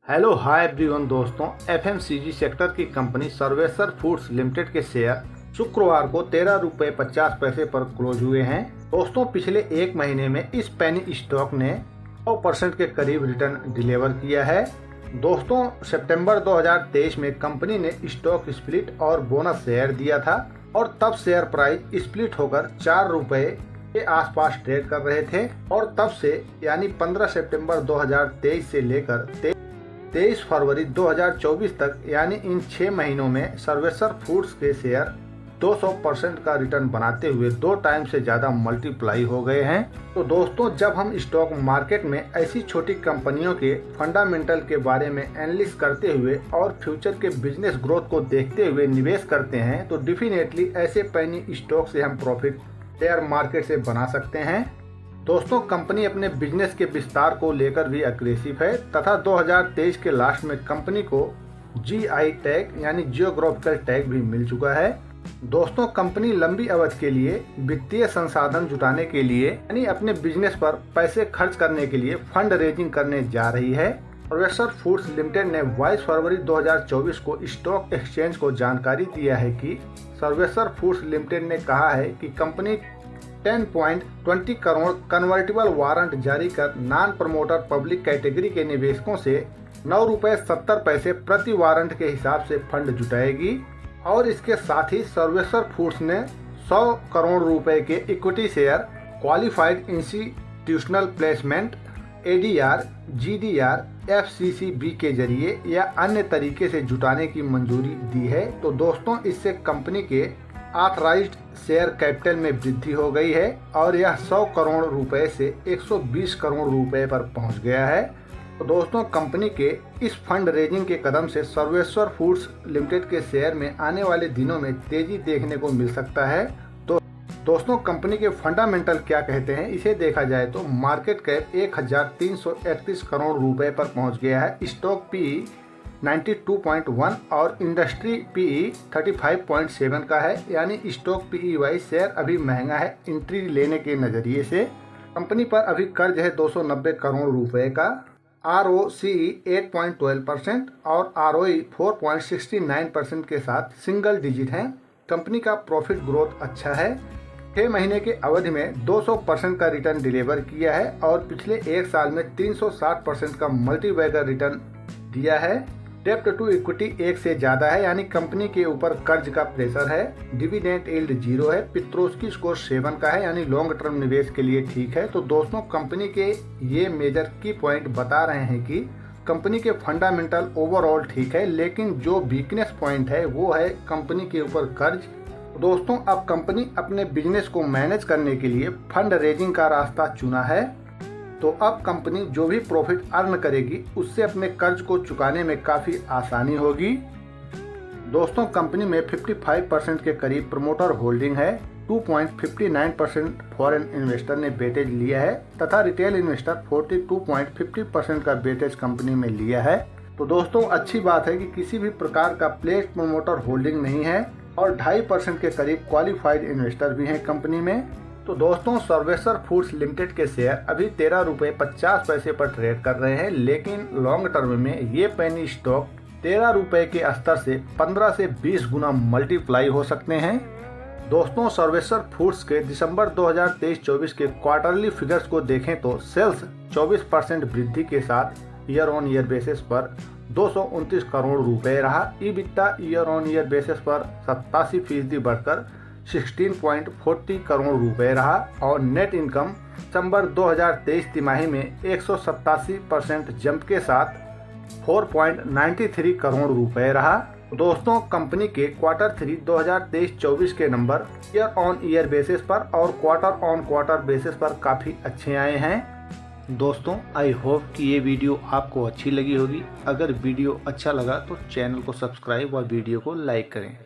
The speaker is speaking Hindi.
हेलो हाय एवरीवन दोस्तों, एफएमसीजी सेक्टर की कंपनी सर्वेसर फूड्स लिमिटेड के शेयर शुक्रवार को 13 रुपये 50 पैसे पर क्लोज हुए हैं। दोस्तों, पिछले एक महीने में इस पेनी स्टॉक ने 100% के करीब रिटर्न डिलीवर किया है। दोस्तों, सितंबर 2023 में कंपनी ने स्टॉक स्प्लिट और बोनस शेयर दिया था और तब शेयर प्राइस स्प्लिट होकर 4 रुपये के आसपास ट्रेड कर रहे थे और तब से यानी 15 सितंबर 2023 से लेकर 23 फरवरी 2024 तक यानी इन 6 महीनों में सर्वेसर फूड्स के शेयर 200% का रिटर्न बनाते हुए 2 टाइम से ज्यादा मल्टीप्लाई हो गए हैं। तो दोस्तों, जब हम स्टॉक मार्केट में ऐसी छोटी कंपनियों के फंडामेंटल के बारे में एनालिसिस करते हुए और फ्यूचर के बिजनेस ग्रोथ को देखते हुए निवेश करते हैं तो डेफिनेटली ऐसे पेनी स्टॉक से हम प्रॉफिट शेयर मार्केट से बना सकते हैं। दोस्तों, कंपनी अपने बिजनेस के विस्तार को लेकर भी अग्रेसिव है तथा 2023 के लास्ट में कंपनी को GI टैग यानी जियोग्राफिकल टैग भी मिल चुका है। दोस्तों, कंपनी लंबी अवधि के लिए वित्तीय संसाधन जुटाने के लिए यानी अपने बिजनेस पर पैसे खर्च करने के लिए फंड रेजिंग करने जा रही है। सर्वेसर फूड्स लिमिटेड ने 22 फरवरी 2024 को स्टॉक एक्सचेंज को जानकारी दिया है कि सर्वेसर फूड्स लिमिटेड ने कहा है कि कंपनी 10.20 करोड़ कन्वर्टिबल वारंट जारी कर नॉन प्रमोटर पब्लिक कैटेगरी के निवेशकों से 9 रुपये 70 पैसे प्रति वारंट के हिसाब से फंड जुटाएगी और इसके साथ ही सर्वेसर फूड्स ने 100 करोड़ रुपए के equity share qualified institutional placement ADR, GDR, FCCB के जरिए या अन्य तरीके से जुटाने की मंजूरी दी है। तो दोस्तों, इससे कंपनी के ऑथराइज्ड शेयर कैपिटल में वृद्धि हो गई है और यह 100 करोड़ रुपए से 120 करोड़ रुपए पर पहुंच गया है। तो दोस्तों, कंपनी के इस फंड रेजिंग के कदम से सर्वेसर फूड्स लिमिटेड के शेयर में आने वाले दिनों में तेजी देखने को मिल सकता है। तो दोस्तों, कंपनी के फंडामेंटल क्या कहते हैं, इसे देखा जाए तो मार्केट कैप 1331 करोड़ रुपए पर पहुंच गया है। स्टॉक PE 92.1 और इंडस्ट्री PE 35.7 का है, यानी स्टॉक PE वाइज शेयर अभी महंगा है एंट्री लेने के नजरिए से। कंपनी पर अभी कर्ज है 290 करोड़ रुपए का। ROCE 8.12% और ROE 4.69% के साथ सिंगल डिजिट है। कंपनी का प्रॉफिट ग्रोथ अच्छा है। 6 महीने के अवधि में 200% का रिटर्न डिलीवर किया है और पिछले एक साल में 360% का मल्टीबैगर रिटर्न दिया है। डेप्ट टू इक्विटी 1 से ज्यादा है, यानी कंपनी के ऊपर कर्ज का प्रेशर है। डिविडेंड यील्ड 0 है। पित्रोस्की स्कोर 7 का है, यानी लॉन्ग टर्म निवेश के लिए ठीक है। तो दोस्तों, कंपनी के ये मेजर की पॉइंट बता रहे हैं कि कंपनी के फंडामेंटल ओवरऑल ठीक है, लेकिन जो वीकनेस पॉइंट है वो है कंपनी के ऊपर कर्ज। दोस्तों, अब कंपनी अपने बिजनेस को मैनेज करने के लिए फंड रेजिंग का रास्ता चुना है। तो अब कंपनी जो भी प्रॉफिट अर्न करेगी उससे अपने कर्ज को चुकाने में काफी आसानी होगी। दोस्तों, कंपनी में 55% के करीब प्रमोटर होल्डिंग है। 2.59% फॉरेन इन्वेस्टर ने वेटेज लिया है तथा रिटेल इन्वेस्टर 42.50% का वेटेज कंपनी में लिया है। तो दोस्तों, अच्छी बात है कि किसी भी प्रकार का प्लेस प्रमोटर होल्डिंग नहीं है और 2.5% के करीब क्वालिफाइड इन्वेस्टर भी हैं कंपनी में। तो दोस्तों, सर्वेसर फूड्स लिमिटेड के शेयर अभी 13 रुपये 50 पैसे पर ट्रेड कर रहे हैं, लेकिन लॉन्ग टर्म में ये पेनी स्टॉक 13 रुपये के स्तर से 15 से 20 गुना मल्टीप्लाई हो सकते हैं। दोस्तों, सर्वेसर फूड्स के दिसंबर 2023-24 के क्वार्टरली फिगर्स को देखें तो सेल्स 24% वृद्धि के साथ ईयर ऑन ईयर बेसिस पर 229 करोड़ रुपए रहा। EBITDA year on year basis पर 87% बढ़कर 16.40 करोड़ रुपए रहा और नेट इनकम दिसंबर 2023 तिमाही में 187% जंप के साथ 4.93 करोड़ रुपए रहा। दोस्तों, कंपनी के क्वार्टर 3 2023-24 के number year on year basis पर और क्वार्टर ऑन क्वार्टर बेसिस पर काफी अच्छे आए हैं। दोस्तों, आई होप कि ये वीडियो आपको अच्छी लगी होगी। अगर वीडियो अच्छा लगा तो चैनल को सब्सक्राइब और वीडियो को लाइक करें।